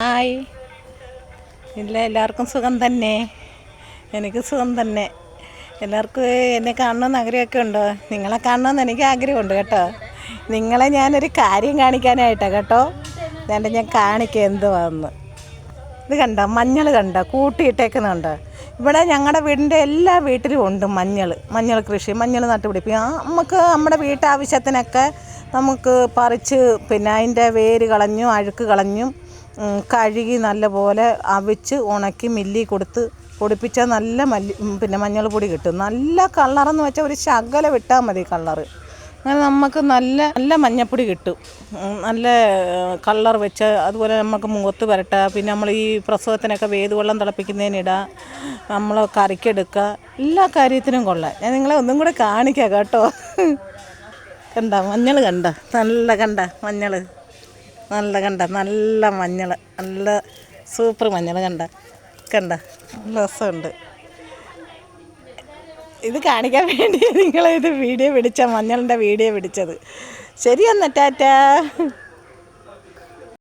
Hi. ഇല്ല, എല്ലാവർക്കും സുഖം തന്നെ. എനിക്ക് സുഖം തന്നെ. എല്ലാവർക്കും എന്നെ കാണണമെന്ന് ആഗ്രഹമൊക്കെ ഉണ്ടോ? നിങ്ങളെ കാണണമെന്ന് എനിക്ക് ആഗ്രഹമുണ്ട് കേട്ടോ. നിങ്ങളെ ഞാനൊരു കാര്യം കാണിക്കാനായിട്ടാണ് കേട്ടോ. അതുകൊണ്ട് ഞാൻ കാണിക്കാം എന്തുവാന്ന്. ഇത് കണ്ടോ, മഞ്ഞൾ കണ്ടോ, കൂട്ടിയിട്ടേക്കുന്നുണ്ട്. ഇവിടെ ഞങ്ങളുടെ വീടിൻ്റെ എല്ലാ വീട്ടിലും ഉണ്ട് മഞ്ഞൾ കൃഷി, മഞ്ഞൾ നട്ടുപിടിപ്പിക്കും. നമുക്ക് നമ്മുടെ വീട്ടാവശ്യത്തിനൊക്കെ നമുക്ക് പറിച്ച് പിന്നെ അതിൻ്റെ വേര് കളഞ്ഞും അഴുക്ക് കളഞ്ഞും കഴുകി നല്ലപോലെ അവിച്ച് ഉണക്കി മില്ലിൽ കൊടുത്ത് പൊടിപ്പിച്ചാൽ നല്ല മഞ്ഞൾ പൊടി കിട്ടും. നല്ല കളറെന്ന് വെച്ചാൽ ഒരു ശകലം ഇട്ടാൽ മതി കളറ്. അങ്ങനെ നമുക്ക് നല്ല നല്ല മഞ്ഞൾപ്പൊടി കിട്ടും. നല്ല കളർ വെച്ച് അതുപോലെ നമുക്ക് മുഖത്ത് പുരട്ടുക. പിന്നെ നമ്മൾ ഈ പ്രസവത്തിനൊക്കെ വേതുവെള്ളം തിളപ്പിക്കുന്നതിനിടുക, നമ്മൾ കറിക്കെടുക്കുക, എല്ലാ കാര്യത്തിനും കൊള്ളാം. ഞാൻ നിങ്ങളെ ഒന്നും കൂടെ കാണിക്കാം കേട്ടോ. കണ്ട മഞ്ഞൾ കണ്ട, നല്ല കണ്ട മഞ്ഞൾ, നല്ല കണ്ട നല്ല മഞ്ഞൾ, നല്ല സൂപ്പർ മഞ്ഞൾ കണ്ട നല്ല രസമുണ്ട്. ഇത് കാണിക്കാൻ വേണ്ടി നിങ്ങളിത് വീഡിയോ പിടിച്ച മഞ്ഞളിൻ്റെ വീഡിയോ പിടിച്ചത്. ശരി, എന്നാ ടാറ്റാ.